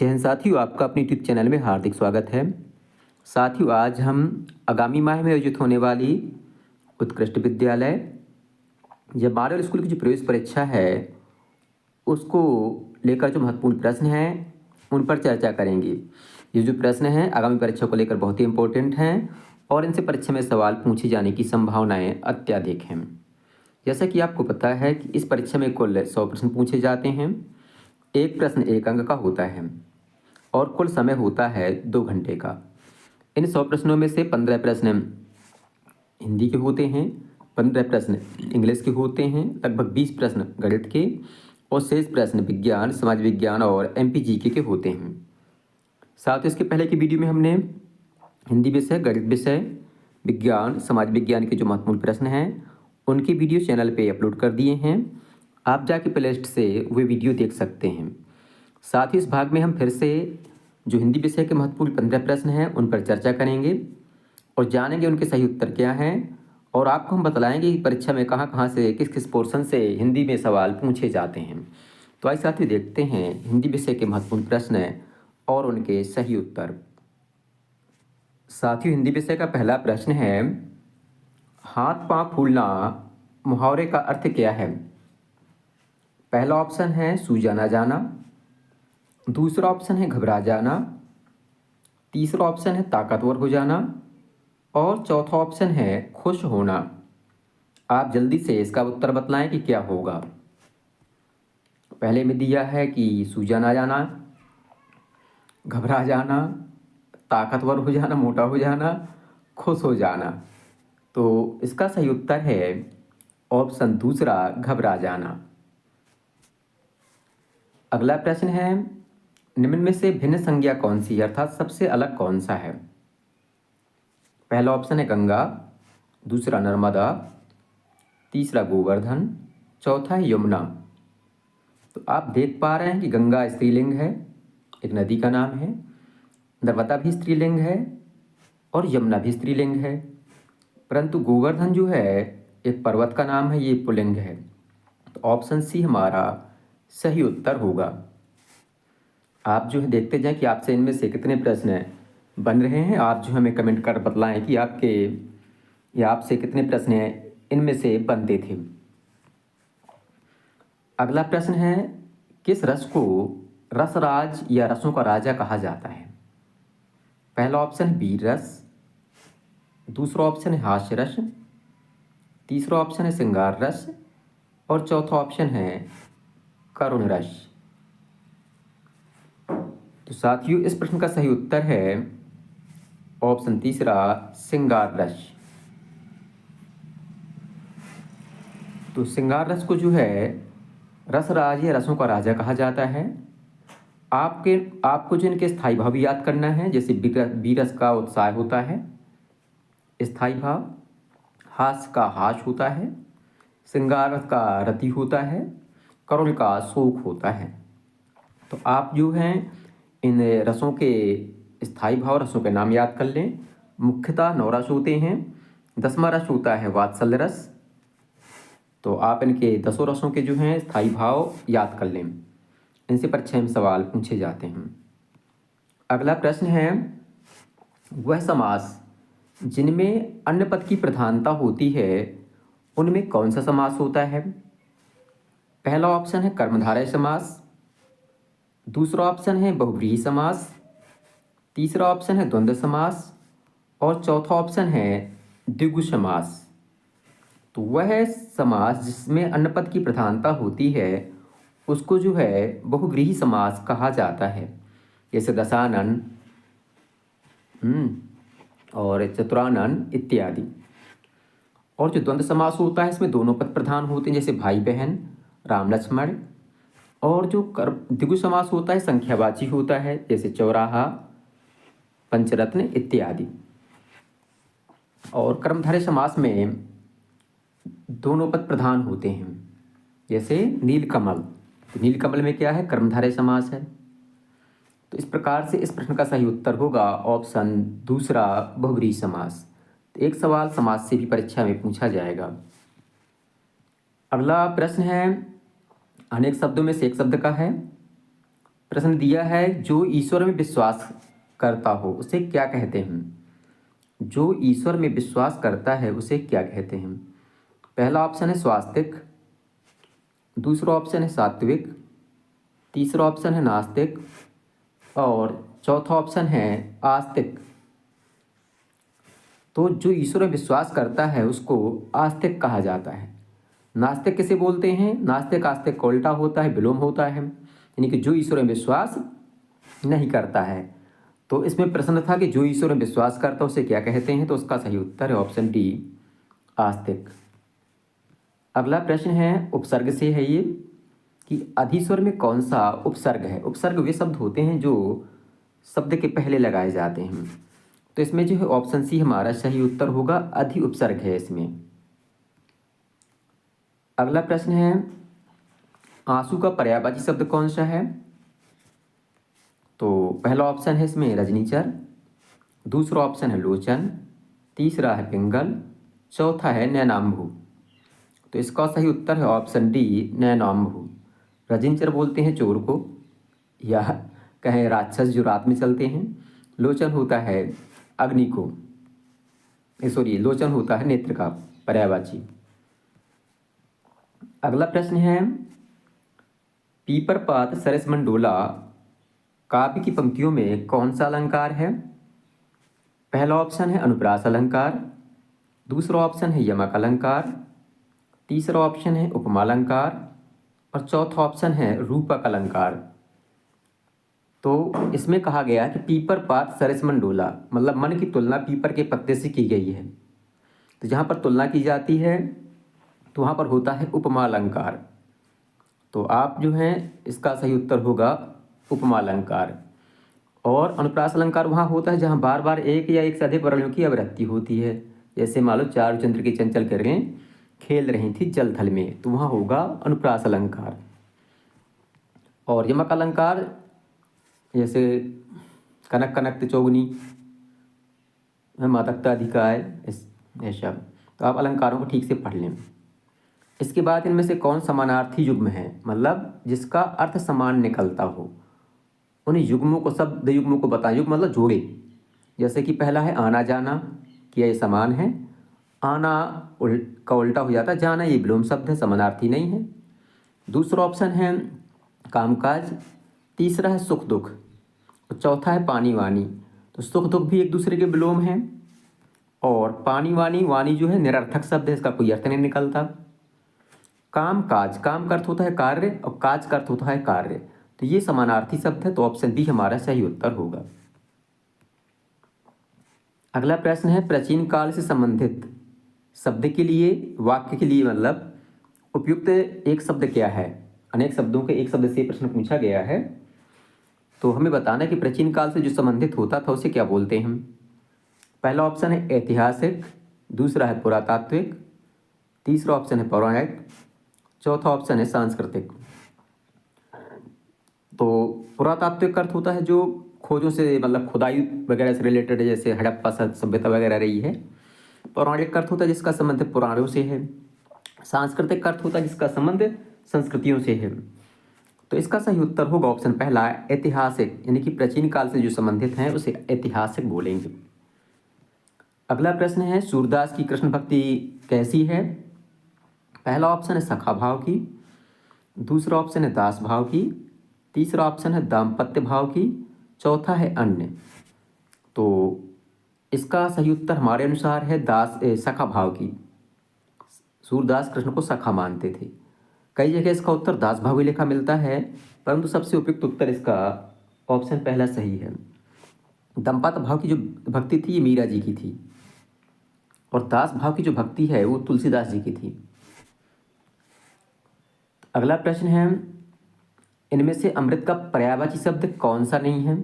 जय हिंद साथियों, आपका अपने यूट्यूब चैनल में हार्दिक स्वागत है। साथियों, आज हम आगामी माह में आयोजित होने वाली उत्कृष्ट विद्यालय या मॉडल स्कूल की जो प्रवेश परीक्षा है उसको लेकर जो महत्वपूर्ण प्रश्न हैं उन पर चर्चा करेंगे। ये जो प्रश्न हैं आगामी परीक्षा को लेकर बहुत ही इम्पोर्टेंट हैं और इनसे परीक्षा में सवाल पूछे जाने की संभावनाएँ अत्यधिक हैं। जैसा कि आपको पता है कि इस परीक्षा में कुल 100 प्रश्न पूछे जाते हैं। एक प्रश्न 1 अंक का होता है और कुल समय होता है 2 घंटे का। इन 100 प्रश्नों में से 15 प्रश्न हिंदी के होते हैं, 15 प्रश्न इंग्लिश के होते हैं, लगभग 20 प्रश्न गणित के और शेष प्रश्न विज्ञान, समाज विज्ञान और MPGK के होते हैं। साथ ही इसके पहले की वीडियो में हमने हिंदी विषय, गणित विषय, विज्ञान, समाज विज्ञान के जो महत्वपूर्ण प्रश्न हैं उनकी वीडियो चैनल पे अपलोड कर दिए हैं। आप जाके प्लेलिस्ट से वे वीडियो देख सकते हैं। साथ ही इस भाग में हम फिर से जो हिंदी विषय के महत्वपूर्ण 15 प्रश्न हैं उन पर चर्चा करेंगे और जानेंगे उनके सही उत्तर क्या हैं और आपको हम बतलाएंगे कि परीक्षा में कहाँ कहाँ से किस किस पोर्शन से हिंदी में सवाल पूछे जाते हैं। तो आइए साथियों देखते हैं हिंदी विषय के महत्वपूर्ण प्रश्न और उनके सही उत्तर। साथियों, हिंदी विषय का पहला प्रश्न है, हाथ पांव फूलना मुहावरे का अर्थ क्या है? पहला ऑप्शन है सूझा ना जाना, दूसरा ऑप्शन है घबरा जाना, तीसरा ऑप्शन है ताकतवर हो जाना और चौथा ऑप्शन है खुश होना। आप जल्दी से इसका उत्तर बतलाएं कि क्या होगा। पहले में दिया है कि सूझा ना जाना, घबरा जाना, ताकतवर हो जाना, मोटा हो जाना, खुश हो जाना। तो इसका सही उत्तर है ऑप्शन दूसरा, घबरा जाना। अगला प्रश्न है, निम्न में से भिन्न संज्ञा कौन सी है अर्थात सबसे अलग कौन सा है? पहला ऑप्शन है गंगा, दूसरा नर्मदा, तीसरा गोवर्धन, चौथा है यमुना। तो आप देख पा रहे हैं कि गंगा स्त्रीलिंग है, एक नदी का नाम है, नर्मदा भी स्त्रीलिंग है और यमुना भी स्त्रीलिंग है, परंतु गोवर्धन जो है एक पर्वत का नाम है, ये पुल्लिंग है। तो ऑप्शन सी हमारा सही उत्तर होगा। आप जो है देखते जाएं कि आपसे इनमें से कितने प्रश्न बन रहे हैं। आप जो हमें कमेंट कर बतलाएं कि आपसे कितने प्रश्न इनमें से बनते थे। अगला प्रश्न है, किस रस को रसराज या रसों का राजा कहा जाता है? पहला ऑप्शन है वीर रस, दूसरा ऑप्शन है हास्य रस, तीसरा ऑप्शन है श्रृंगार रस और चौथा ऑप्शन है करुण रस। तो साथियों, इस प्रश्न का सही उत्तर है ऑप्शन तीसरा, श्रृंगार रस। तो श्रृंगार रस को जो है रसराज या रसों का राजा कहा जाता है। आपको जो इनके स्थायी भाव भी याद करना है। जैसे बीरस का उत्साह होता है, स्थायी भाव, हास्य का हास होता है, श्रृंगार का रति होता है, करुण का शोक होता है। तो आप जो हैं इन रसों के स्थायी भाव रसों के नाम याद कर लें। मुख्यतः 9 रस होते हैं। 10वां रस होता है वात्सल्य रस। तो आप इनके 10 रसों के जो हैं स्थायी भाव याद कर लें, इनसे परीक्षा में सवाल पूछे जाते हैं। अगला प्रश्न है, वह समास जिनमें अन्य पद की प्रधानता होती है उनमें कौन सा समास होता है? पहला ऑप्शन है कर्मधारय समास, दूसरा ऑप्शन है बहुव्रीहि समास, तीसरा ऑप्शन है द्वंद्व समास और चौथा ऑप्शन है द्विगु समास। तो वह समास जिसमें अन्य पद की प्रधानता होती है उसको जो है बहुव्रीहि समास कहा जाता है। जैसे दशानन और चतुरानन इत्यादि। और जो द्वंद्व समास होता है इसमें दोनों पद प्रधान होते हैं, जैसे भाई बहन, राम लक्ष्मण। और जो द्विगु समास होता है संख्यावाची होता है, जैसे चौराहा, पंचरत्न इत्यादि। और कर्मधारय समास में दोनों पद प्रधान होते हैं, जैसे नीलकमल। तो नीलकमल में क्या है? कर्मधारय समास है। तो इस प्रकार से इस प्रश्न का सही उत्तर होगा ऑप्शन दूसरा, बहुव्रीहि समास। तो एक सवाल समास से भी परीक्षा में पूछा जाएगा। अगला प्रश्न है, अनेक शब्दों में से एक शब्द का है। प्रश्न दिया है जो ईश्वर में विश्वास करता हो उसे क्या कहते हैं। जो ईश्वर में विश्वास करता है उसे क्या कहते हैं। पहला ऑप्शन है स्वास्तिक, दूसरा ऑप्शन है सात्विक, तीसरा ऑप्शन है नास्तिक और चौथा ऑप्शन है आस्तिक। तो जो ईश्वर में विश्वास करता है उसको आस्तिक कहा जाता है। नास्तिक किसे बोलते हैं। नास्तिक आस्तिक का उल्टा होता है, विलोम होता है, यानी कि जो ईश्वर में विश्वास नहीं करता है। तो इसमें प्रश्न था कि जो ईश्वर में विश्वास करता है उसे क्या कहते हैं, तो उसका सही उत्तर है ऑप्शन डी आस्तिक। अगला प्रश्न है उपसर्ग से है ये कि अधीश्वर में कौन सा उपसर्ग है। उपसर्ग वे शब्द होते हैं जो शब्द के पहले लगाए जाते हैं। तो इसमें जो है ऑप्शन सी हमारा सही उत्तर होगा, अधि उपसर्ग है इसमें। अगला प्रश्न है आंसू का पर्यायवाची शब्द कौन सा है। तो पहला ऑप्शन है इसमें रजनीचर, दूसरा ऑप्शन है लोचन, तीसरा है पिंगल, चौथा है नैनाम्भू। तो इसका सही उत्तर है ऑप्शन डी नैनाम्भू। रजनीचर बोलते हैं चोर को या कहें राक्षस जो रात में चलते हैं। लोचन होता है अग्नि को, सॉरी लोचन होता है नेत्र का पर्यायवाची। अगला प्रश्न है पीपर पात सरस मंडोला काव्य की पंक्तियों में कौन सा अलंकार है। पहला ऑप्शन है अनुप्रास अलंकार, दूसरा ऑप्शन है यमक अलंकार, तीसरा ऑप्शन है उपमा अलंकार और चौथा ऑप्शन है रूपक अलंकार। तो इसमें कहा गया कि पीपर पात सरस मंडोला, मतलब मन की तुलना पीपर के पत्ते से की गई है। तो जहाँ पर तुलना की जाती है तो वहाँ पर होता है उपमा अलंकार। तो आप जो हैं इसका सही उत्तर होगा उपमा अलंकार। और अनुप्रास अलंकार वहाँ होता है जहाँ बार बार एक या एक से अधिक वर्णों की आवृत्ति होती है। जैसे मान लो चार चंद्र की चंचल किरणें खेल रही थी जल थल में, तो वहाँ होगा अनुप्रास अलंकार। और यमक अलंकार जैसे कनक कनक चौगनी मादकता अधिकाय ऐसा। तो आप अलंकारों को ठीक से पढ़ लें। इसके बाद इनमें से कौन समानार्थी युग्म है, मतलब जिसका अर्थ समान निकलता हो। उन युग्मों को, शब्द युग्मों को बताएं। युग्म मतलब जोड़े। जैसे कि पहला है आना जाना, कि ये समान है। आना का उल्टा हो जाता है जाना, ये विलोम शब्द है, समानार्थी नहीं है। दूसरा ऑप्शन है कामकाज, तीसरा है सुख दुख और चौथा है पानी वानी। तो सुख दुख भी एक दूसरे के विलोम हैं। और पानी वानी, वानी जो है निरर्थक शब्द है, इसका कोई अर्थ नहीं निकलता। काम काज, काम का अर्थ होता है कार्य और काज का अर्थ होता है कार्य। तो ये समानार्थी शब्द है, तो ऑप्शन बी हमारा सही उत्तर होगा। अगला प्रश्न है प्राचीन काल से संबंधित शब्द के लिए, वाक्य के लिए मतलब उपयुक्त एक शब्द क्या है। अनेक शब्दों के एक शब्द से प्रश्न पूछा गया है, तो हमें बताना है कि प्राचीन काल से जो संबंधित होता था उसे क्या बोलते हैं हम। पहला ऑप्शन है ऐतिहासिक, दूसरा है पुरातात्विक, तीसरा ऑप्शन है पौराणिक, चौथा ऑप्शन है सांस्कृतिक। तो पुरातात्विक अर्थ होता है जो खोजों से, मतलब खुदाई वगैरह से रिलेटेड है, जैसे हड़प्पा सभ्यता वगैरह रही है। पौराणिक अर्थ होता है जिसका संबंध पुराणों से है। सांस्कृतिक अर्थ होता है जिसका संबंध संस्कृतियों से है। तो इसका सही उत्तर होगा ऑप्शन पहला ऐतिहासिक, यानी कि प्राचीन काल से जो संबंधित हैं उसे ऐतिहासिक बोलेंगे। अगला प्रश्न है सूरदास की कृष्ण भक्ति कैसी है। पहला ऑप्शन है सखा भाव की, दूसरा ऑप्शन है दास भाव की, तीसरा ऑप्शन है दाम्पत्य भाव की, चौथा है अन्य। तो इसका सही उत्तर हमारे अनुसार है सखा भाव की। सूरदास कृष्ण को सखा मानते थे। कई जगह इसका उत्तर दास भाव ही लिखा मिलता है, परंतु सबसे उपयुक्त उत्तर इसका ऑप्शन पहला सही है। दंपत भाव की जो भक्ति थी ये मीरा जी की थी, और दास भाव की जो भक्ति है वो तुलसीदास जी की थी। अगला प्रश्न है इनमें से अमृत का पर्यायवाची शब्द कौन सा नहीं है।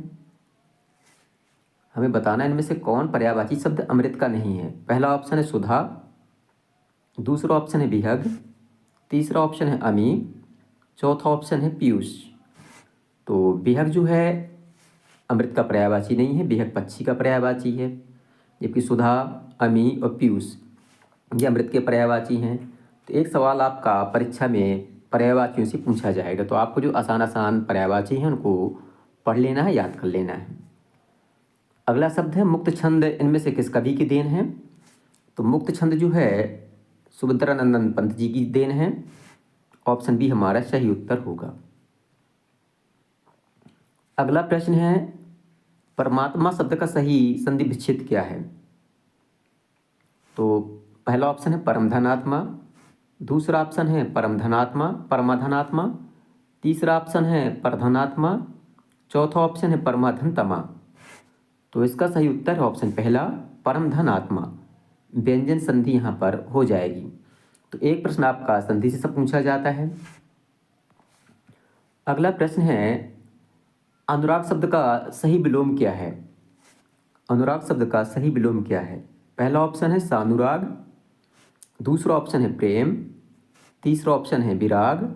हमें बताना है इनमें से कौन पर्यायवाची शब्द अमृत का नहीं है। पहला ऑप्शन है सुधा, दूसरा ऑप्शन है विहग, तीसरा ऑप्शन है अमी, चौथा ऑप्शन है पीयूष। तो विहग जो है अमृत का पर्यायवाची नहीं है, विहग पक्षी का पर्यायवाची है, जबकि सुधा, अमी और पीयूष ये अमृत के पर्यायवाची हैं। तो एक सवाल आपका परीक्षा में पर्यायवाचियों से पूछा जाएगा, तो आपको जो आसान आसान पर्यायवाची हैं उनको पढ़ लेना है, याद कर लेना है। अगला शब्द है मुक्त छंद, इनमें से किस कवि की देन है? तो मुक्त छंद जो है सुभद्रानंदन पंत जी की देन है। ऑप्शन बी हमारा सही उत्तर होगा। अगला प्रश्न है परमात्मा शब्द का सही संधि विच्छेद क्या है? तो पहला ऑप्शन है परमधनात्मा, दूसरा ऑप्शन है परमाधनात्मा, तीसरा ऑप्शन है परधनात्मा, चौथा ऑप्शन है परमाधनतमा। तो इसका सही उत्तर है ऑप्शन पहला परमधनात्मा। व्यंजन संधि यहाँ पर हो जाएगी। तो एक प्रश्न आपका संधि से सब पूछा जाता है। अगला प्रश्न है अनुराग शब्द का सही विलोम क्या है? अनुराग शब्द का सही विलोम क्या है? पहला ऑप्शन है सानुराग, दूसरा ऑप्शन है प्रेम, तीसरा ऑप्शन है विराग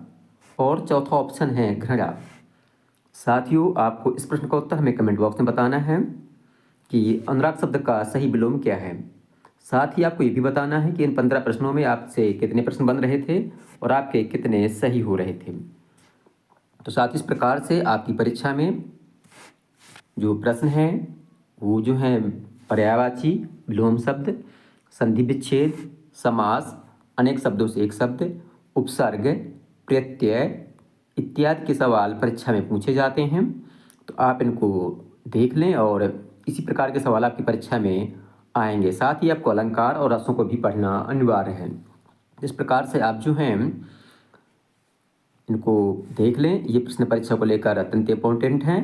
और चौथा ऑप्शन है घृणा। साथियों, आपको इस प्रश्न का उत्तर हमें कमेंट बॉक्स में बताना है कि अनुराग शब्द का सही विलोम क्या है। साथ ही आपको ये भी बताना है कि इन 15 प्रश्नों में आपसे कितने प्रश्न बन रहे थे और आपके कितने सही हो रहे थे। तो साथ इस प्रकार से आपकी परीक्षा में जो प्रश्न हैं वो जो हैं पर्यायवाची, विलोम शब्द, संधि विच्छेद, समास, अनेक शब्दों से एक शब्द, उपसर्ग, प्रत्यय इत्यादि के सवाल परीक्षा में पूछे जाते हैं। तो आप इनको देख लें और इसी प्रकार के सवाल आपकी परीक्षा में आएंगे। साथ ही आपको अलंकार और रसों को भी पढ़ना अनिवार्य है। इस प्रकार से आप जो हैं इनको देख लें। ये प्रश्न परीक्षा को लेकर अत्यंत इम्पोर्टेंट हैं।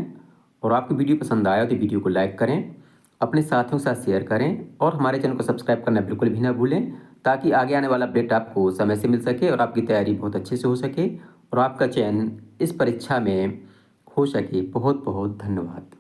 और आपको वीडियो पसंद आया तो वीडियो को लाइक करें, अपने साथियों के साथ शेयर करें और हमारे चैनल को सब्सक्राइब करना बिल्कुल भी ना भूलें, ताकि आगे आने वाला अपडेट आपको समय से मिल सके और आपकी तैयारी बहुत अच्छे से हो सके और आपका चयन इस परीक्षा में हो सके। बहुत बहुत धन्यवाद।